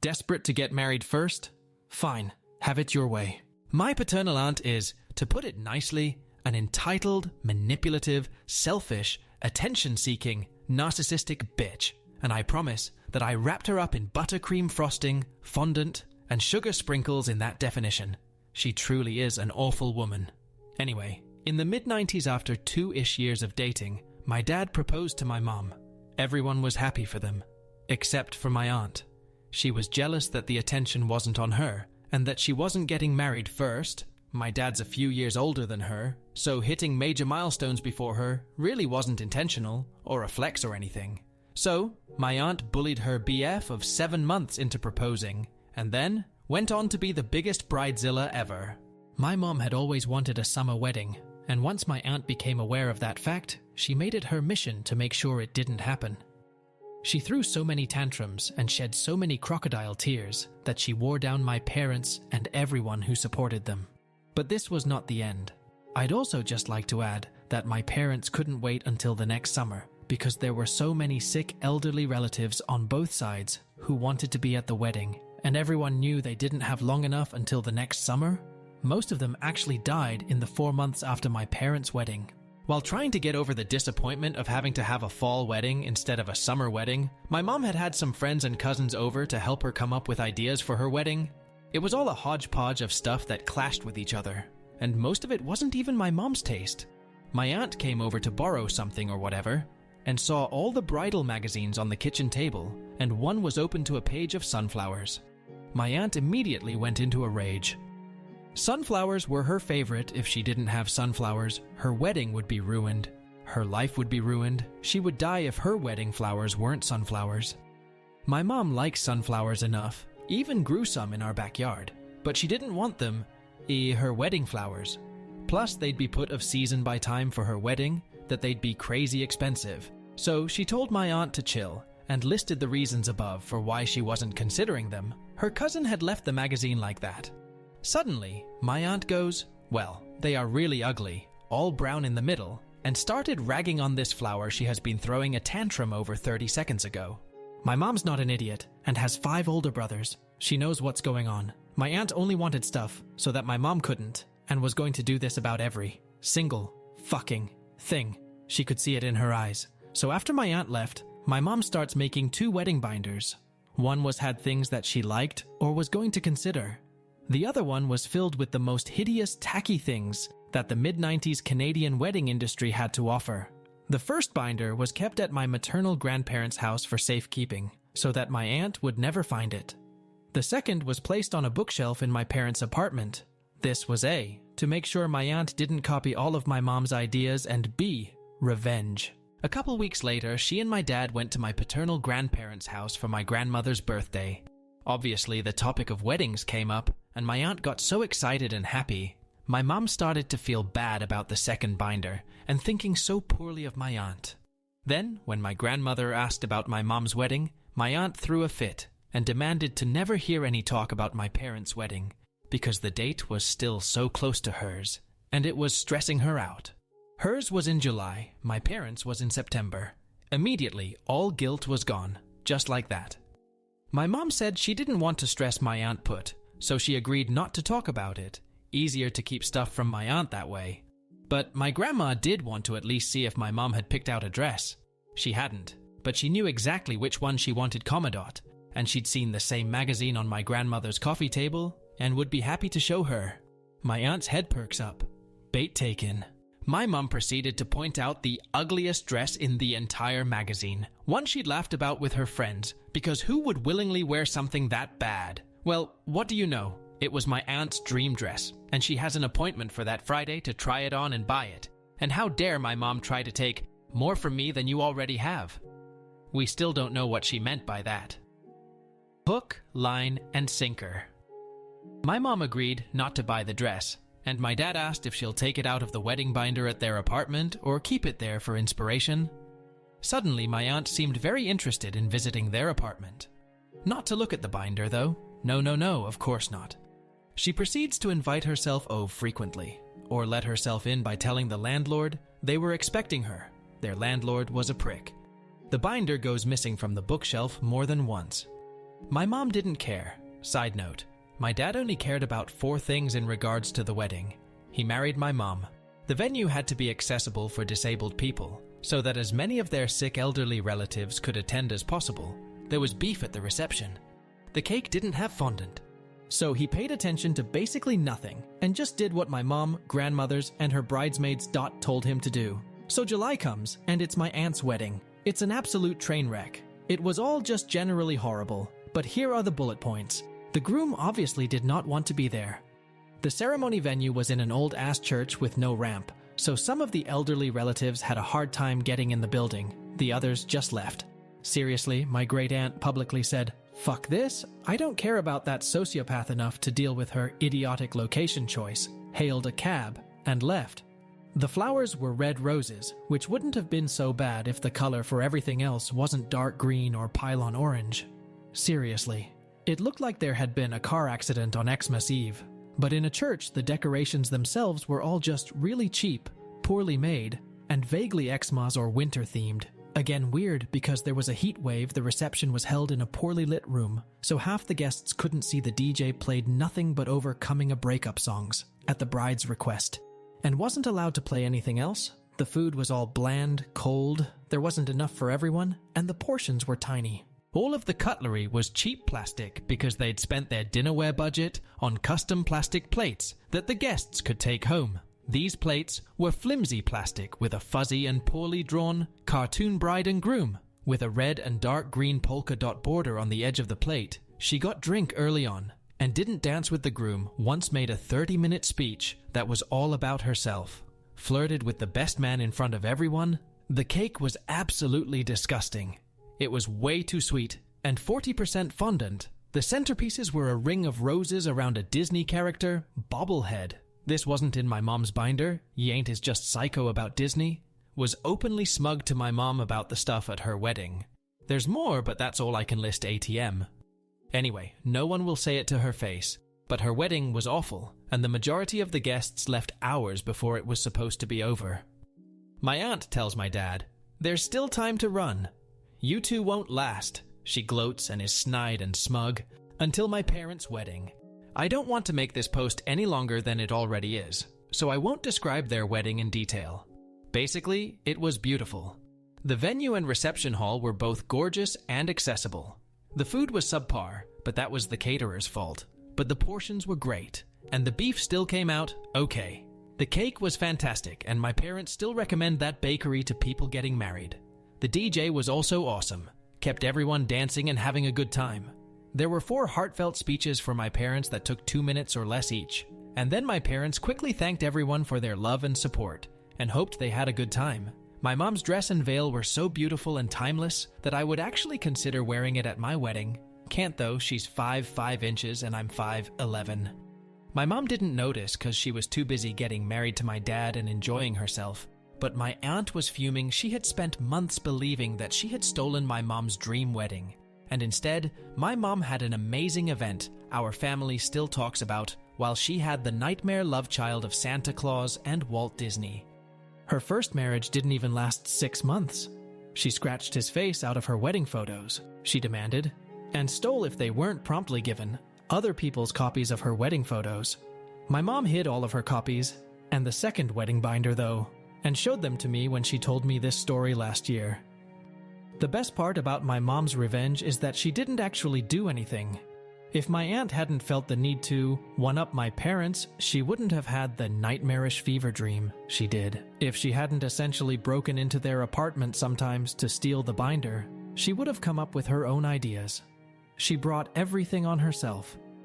Desperate to get married first? Fine, have it your way. My paternal aunt is, to put it nicely, an entitled, manipulative, selfish, attention-seeking, narcissistic bitch, and I promise that I wrapped her up in buttercream frosting, fondant, and sugar sprinkles in that definition. She truly is an awful woman. Anyway, in the mid-90s, after 2-ish years of dating, my dad proposed to my mom. Everyone was happy for them, except for my aunt. She was jealous that the attention wasn't on her, and that she wasn't getting married first. My dad's a few years older than her, so hitting major milestones before her really wasn't intentional, or a flex or anything. So, my aunt bullied her BF of 7 months into proposing, and then went on to be the biggest bridezilla ever. My mom had always wanted a summer wedding, and once my aunt became aware of that fact, she made it her mission to make sure it didn't happen. She threw so many tantrums and shed so many crocodile tears that she wore down my parents and everyone who supported them. But this was not the end. I'd also just like to add that my parents couldn't wait until the next summer because there were so many sick elderly relatives on both sides who wanted to be at the wedding, and everyone knew they didn't have long enough until the next summer. Most of them actually died in the 4 months after my parents' wedding. While trying to get over the disappointment of having to have a fall wedding instead of a summer wedding, my mom had had some friends and cousins over to help her come up with ideas for her wedding. It was all a hodgepodge of stuff that clashed with each other, and most of it wasn't even my mom's taste. My aunt came over to borrow something or whatever, and saw all the bridal magazines on the kitchen table, and one was open to a page of sunflowers. My aunt immediately went into a rage. Sunflowers were her favorite. If she didn't have sunflowers, her wedding would be ruined. Her life would be ruined. She would die if her wedding flowers weren't sunflowers. My mom likes sunflowers enough, even grew some in our backyard, but she didn't want them, her wedding flowers. Plus, they'd be put of season by time for her wedding, that they'd be crazy expensive. So she told my aunt to chill, and listed the reasons above for why she wasn't considering them. Her cousin had left the magazine like that. Suddenly, my aunt goes, "Well, they are really ugly, all brown in the middle," and started ragging on this flower she has been throwing a tantrum over 30 seconds ago. My mom's not an idiot, and has 5 older brothers. She knows what's going on. My aunt only wanted stuff so that my mom couldn't, and was going to do this about every single fucking thing. She could see it in her eyes. So after my aunt left, my mom starts making 2 wedding binders. One had things that she liked or was going to consider. The other one was filled with the most hideous, tacky things that the mid-90s Canadian wedding industry had to offer. The first binder was kept at my maternal grandparents' house for safekeeping, so that my aunt would never find it. The second was placed on a bookshelf in my parents' apartment. This was A, to make sure my aunt didn't copy all of my mom's ideas, and B, revenge. A couple weeks later, she and my dad went to my paternal grandparents' house for my grandmother's birthday. Obviously, the topic of weddings came up, and my aunt got so excited and happy. My mom started to feel bad about the second binder, and thinking so poorly of my aunt. Then, when my grandmother asked about my mom's wedding, my aunt threw a fit, and demanded to never hear any talk about my parents' wedding, because the date was still so close to hers, and it was stressing her out. Hers was in July, my parents' was in September. Immediately, all guilt was gone, just like that. My mom said she didn't want to stress my aunt put, so she agreed not to talk about it. Easier to keep stuff from my aunt that way. But my grandma did want to at least see if my mom had picked out a dress. She hadn't, but she knew exactly which one she wanted Commodore, and she'd seen the same magazine on my grandmother's coffee table, and would be happy to show her. My aunt's head perks up. Bait taken. My mom proceeded to point out the ugliest dress in the entire magazine, one she'd laughed about with her friends, because who would willingly wear something that bad? Well, what do you know? It was my aunt's dream dress, and she has an appointment for that Friday to try it on and buy it. And how dare my mom try to take more from me than you already have? We still don't know what she meant by that. Hook, line, and sinker. My mom agreed not to buy the dress, and my dad asked if she'll take it out of the wedding binder at their apartment or keep it there for inspiration. Suddenly, my aunt seemed very interested in visiting their apartment. Not to look at the binder, though. No, of course not. She proceeds to invite herself over frequently, or let herself in by telling the landlord they were expecting her. Their landlord was a prick. The binder goes missing from the bookshelf more than once. My mom didn't care. Side note, my dad only cared about 4 things in regards to the wedding. He married my mom. The venue had to be accessible for disabled people, so that as many of their sick elderly relatives could attend as possible. There was beef at the reception. The cake didn't have fondant. So he paid attention to basically nothing and just did what my mom, grandmothers, and her bridesmaids Dot told him to do. So July comes, and it's my aunt's wedding. It's an absolute train wreck. It was all just generally horrible, but here are the bullet points. The groom obviously did not want to be there. The ceremony venue was in an old-ass church with no ramp, so some of the elderly relatives had a hard time getting in the building. The others just left. Seriously, my great-aunt publicly said, "Fuck this, I don't care about that sociopath enough to deal with her idiotic location choice," hailed a cab, and left. The flowers were red roses, which wouldn't have been so bad if the color for everything else wasn't dark green or pylon orange. Seriously, it looked like there had been a car accident on Xmas Eve. But in a church, the decorations themselves were all just really cheap, poorly made, and vaguely Xmas or winter themed. Again, weird because there was a heat wave. The reception was held in a poorly lit room, so half the guests couldn't see the DJ played nothing but Overcoming a Breakup songs, at the bride's request, and wasn't allowed to play anything else. The food was all bland, cold, there wasn't enough for everyone, and the portions were tiny. All of the cutlery was cheap plastic because they'd spent their dinnerware budget on custom plastic plates that the guests could take home. These plates were flimsy plastic with a fuzzy and poorly drawn cartoon bride and groom with a red and dark green polka dot border on the edge of the plate. She got drink early on and didn't dance with the groom, once made a 30-minute speech that was all about herself, flirted with the best man in front of everyone. The cake was absolutely disgusting. It was way too sweet and 40% fondant. The centerpieces were a ring of roses around a Disney character bobblehead. This wasn't in my mom's binder. Ye ain't is just psycho about Disney. Was openly smug to my mom about the stuff at her wedding. There's more, but that's all I can list ATM. Anyway, no one will say it to her face, but her wedding was awful, and the majority of the guests left hours before it was supposed to be over. My aunt tells my dad, "There's still time to run. You two won't last," she gloats and is snide and smug, "until my parents' wedding." I don't want to make this post any longer than it already is, so I won't describe their wedding in detail. Basically, it was beautiful. The venue and reception hall were both gorgeous and accessible. The food was subpar, but that was the caterer's fault. But the portions were great, and the beef still came out okay. The cake was fantastic, and my parents still recommend that bakery to people getting married. The DJ was also awesome, kept everyone dancing and having a good time. There were 4 heartfelt speeches for my parents that took 2 minutes or less each, and then my parents quickly thanked everyone for their love and support, and hoped they had a good time. My mom's dress and veil were so beautiful and timeless that I would actually consider wearing it at my wedding. Can't though, she's 5 inches and I'm 5'11". My mom didn't notice because she was too busy getting married to my dad and enjoying herself. But my aunt was fuming. She had spent months believing that she had stolen my mom's dream wedding. And instead, my mom had an amazing event our family still talks about, while she had the nightmare love child of Santa Claus and Walt Disney. Her first marriage didn't even last 6 months. She scratched his face out of her wedding photos, she demanded, and stole, if they weren't promptly given, other people's copies of her wedding photos. My mom hid all of her copies, and the second wedding binder though, and showed them to me when she told me this story last year. The best part about my mom's revenge is that she didn't actually do anything. If my aunt hadn't felt the need to one-up my parents, she wouldn't have had the nightmarish fever dream she did. If she hadn't essentially broken into their apartment sometimes to steal the binder, she would have come up with her own ideas. She brought everything on herself,